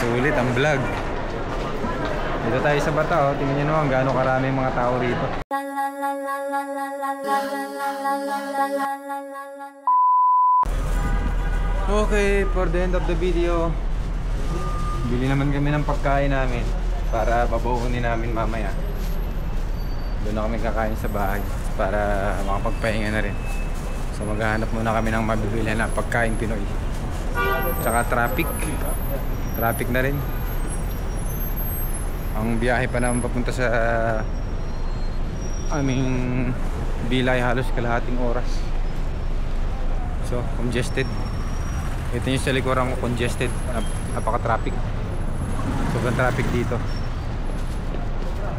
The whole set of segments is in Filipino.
Sulit ang vlog. Dito tayo sa Bata, oh. Tingnan nyo naman gaano karami mga tao rito. Okay, for the end of the video, bili naman kami ng pagkain namin para babaonin namin mamaya. Doon na kami kakain sa bahay para makapagpahinga na rin. So maghahanap muna kami ng mabibilhan na pagkain Pinoy. Tsaka traffic na rin. Ang biyahe pa naman papunta sa aming bilay halos kalahating oras. So congested. Ito yung sa likuran ko, congested. Napaka-traffic. Sobrang traffic dito.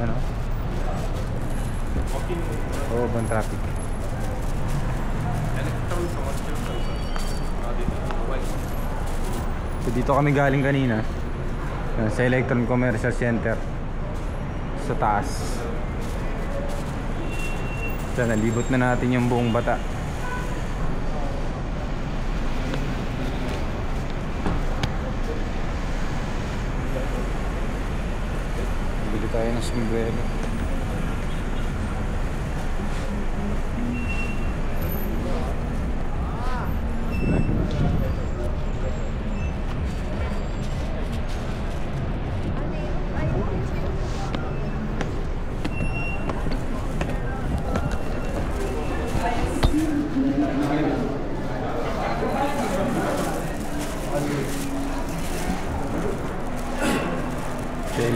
Ano? Sobrang traffic. So dito kami galing kanina sa Electron Commercial Center sa taas. So nalibot na natin yung buong Bata. Bili tayo ng sombrero.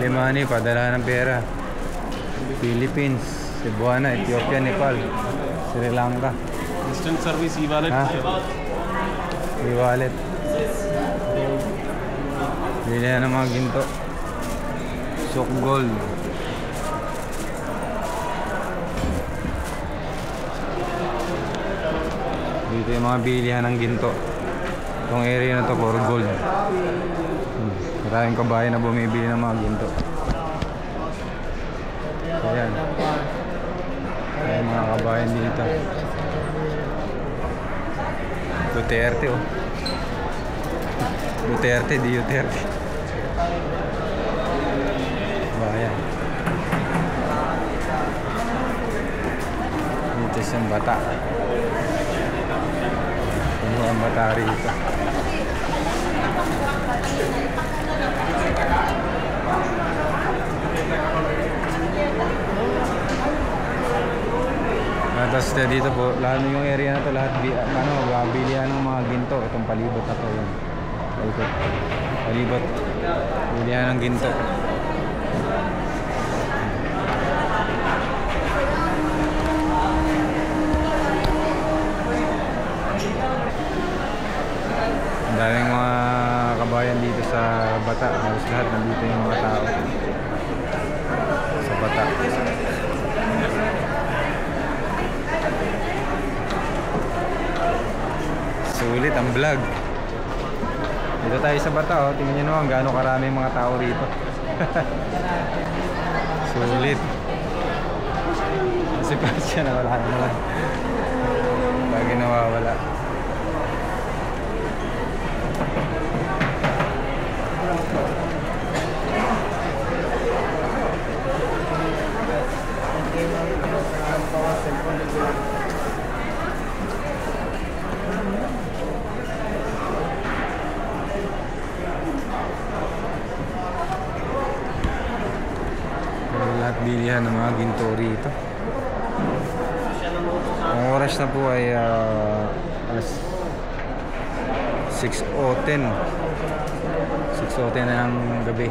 Money, padala ng pera. Philippines, Cebuana, Ethiopia, Nepal, Sri Lanka. Instant service e-wallet. E-wallet. Bili na ng mga ginto. Sok gold. Dito yung mga bilihan ng ginto. Itong area na to puro gold. Maraming kabayan na bumibili ng mga ginto. Ayan. Ayan mga kabayan dito. Duterte, oh. Duterte, di Duterte. Ayan. Dito sa Bata. Ano ang Bata rito? Tapos dito po, lahat yung area na to, lahat bilihan ng mga ginto. Itong palibot na to, yun. Palibot, bilihan ng ginto. Ang daming mga kabayan dito sa Bata. Halos lahat nandito yung mga tao sa Bata. Sulit ang vlog. Dito tayo sa Bata, oh. Tingnan nyo naman gaano karami mga tao rito. Sulit. Kasi pa siya nawala na naman. Lagi nawawala. Lahat bilihan ng mga ginto rito. Ang oras na po ay alas 6:10. 6:10 na ng gabi.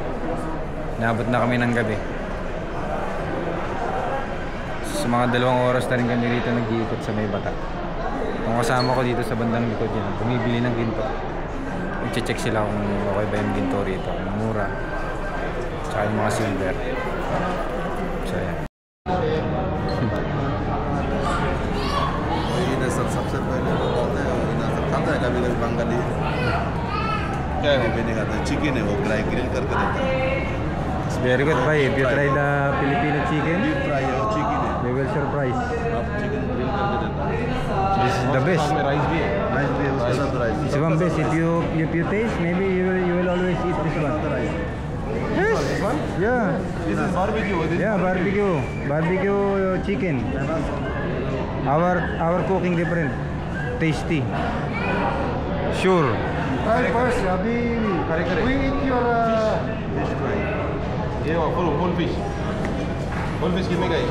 Naabot na kami ng gabi. Sa mga 2 oras na rin kami rito nag-iikot sa may Bata. Ang kasama ko dito sa bandang likod yan, bumibili ng ginto. I-check sila kung okay ba yung ginto rito, mura, tsaka yung mga silver. So yan. सबसे पहले वो बोलते हैं खाता है कभी कभी बंगाली क्या है भी नहीं खाता चिकन है वो ग्रिल करके देता है It's very good, bhai. If you try the Filipino chicken, deep fry है वो चिकन है they will surprise. आप चिकन ग्रिल करके देता है This is the best. Rice भी है उसके साथ rice It's one best. If you taste, maybe you will always guys eat this one. Yes. This one? Yeah. This is barbecue. This Yeah, barbecue. Barbecue chicken. Our cooking different. Tasty. Sure. Try first, Abhi. We eat your. Yeah, full fish. Full fish कितने का है?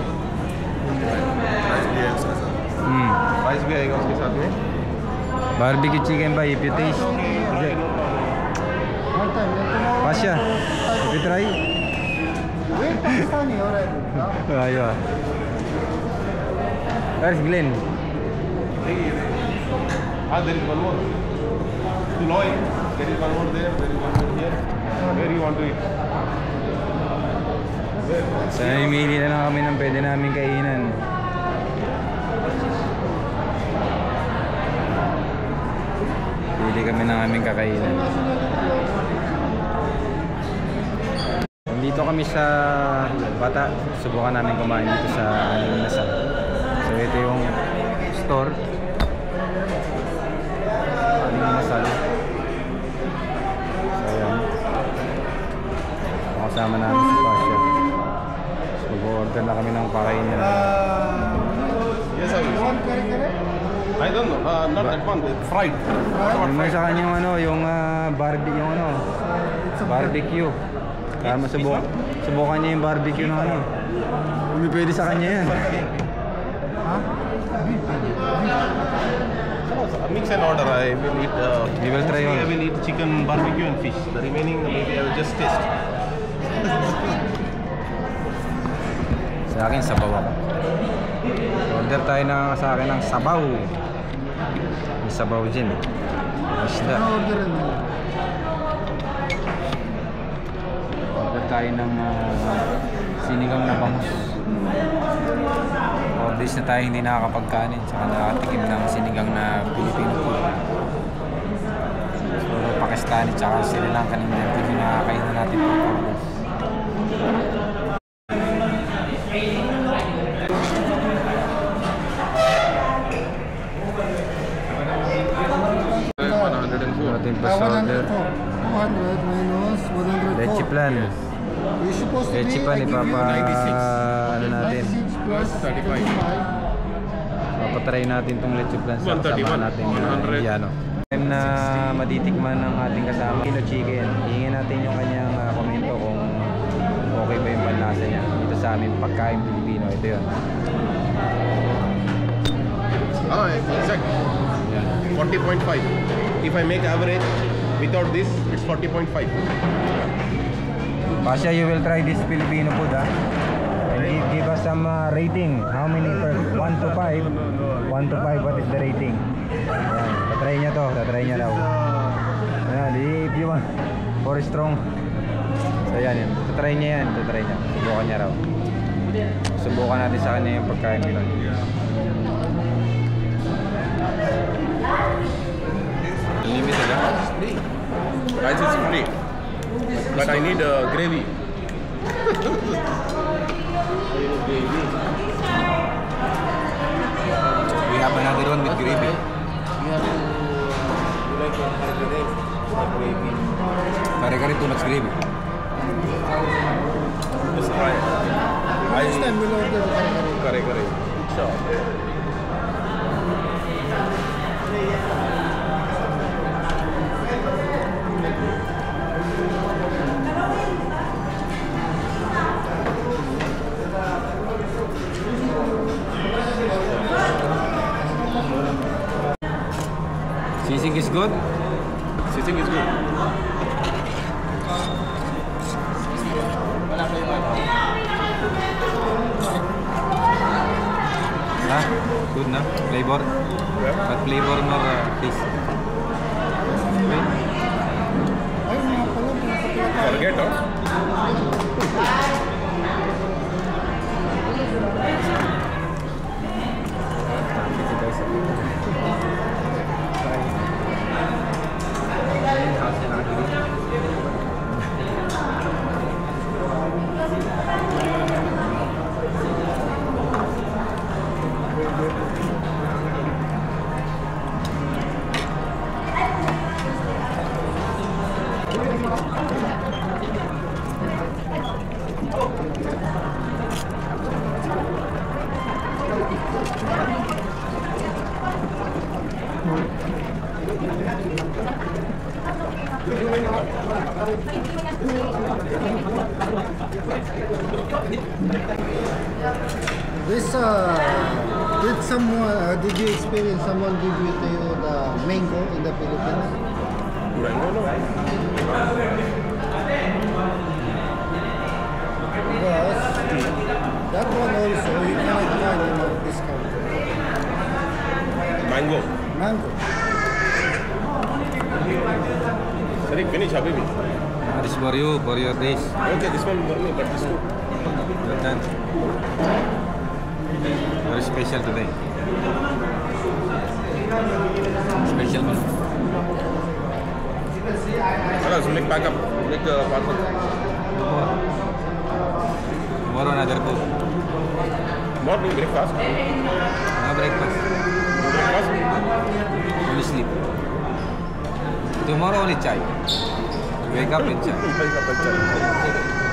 Rice भी है उसके साथ. Rice भी आएगा उसके साथ में. Barbecue chicken by if you taste. One time, tomorrow. Pasha. If you try. Wait, Pakistani already. Ayun. Where's Glenn? There is one more. Tuloy. There is one more there. There is one more here. Where you want to eat? So namimili na lang kami ng pwede namin kainan. Pili kami ng aming kakainan. Nandito kami sa Bata. Subukan namin kumain dito sa Alinasal. So ito yung store. Alinasal. So ayan. Kasama namin si Pasha. Mag-order na kami ng pakainan. Yes, sir. You want curry curry? I don't know. Not that one. It's fried. Yung may sa kanyang ano, yung barbecue, yung ano, barbecue. Kaya subukan niya yung barbecue ng ano. Hindi pwede sa kanya yan. Mix and order. I will eat. We will try all. I will eat chicken, barbecue, and fish. The remaining maybe I will just taste. Sa akin, sabaw ako. Order tayo sa akin ng sabaw. May sabaw dyan eh. Isda. Order in. Order tayo ng sinigang na bangus. 4 days na tayo hindi nakakapagkanin. Saka nakatikim ng sinigang na Pilipino food. So, Pakistani tsaka Sri Lankan yung nakakain na natin po 4 days. Ating pa order. 200 minus 104. Leche plan. We're supposed to Leche be, plan I give you ano natin. 96 plus 35. Papatry natin tong leche plan sa 131, kasama natin yung 100. Indiano. Time na matitikman ng ating kasama Kilo Chicken. Hingin natin yung kanyang komento kung okay ba yung panlasa niya dito sa amin pagkain Pilipino. Ito yun. Ah, exact. Yan. 40.5. If I make average without this, it's 40.5. Pasha, you will try this Filipino food, ha? And give us some rating. How many per 1 to 5? 1 to 5, what is the rating? Ayan, tatry niya to. Tatry niya daw. Ayan, if you want for strong. So yan, tatry niya yan. Tatry niya. Subukan niya raw. Subukan natin sa kanya yung pagkain nila. Unlimited, ha? Rice is free. But I need gravy. We have another one with gravy. Kare-kare too much gravy. Let's try. Next time we'll order the curry curry. Correct. Sure. Sisig is good? Sisig is good. Ha? Good na? Flavor? But flavor more taste. Okay? Ay, mga pala, pinapakita. Forget, huh? Did someone, did you experience someone give you to you the mango in the Philippines? Mango, no? Because that one also you cannot find in a discount. Mango. Mango. Sorry, finish, Habibi. This is for you, for your dish. Okay, this one for me, but this two. Well done. Very special today. Special one. Let's make pack up. Make parcel. Tomorrow another food. Morning breakfast. No breakfast. Breakfast. Only sleep. Tomorrow only chai. Wake up and chai. Wake up and chai.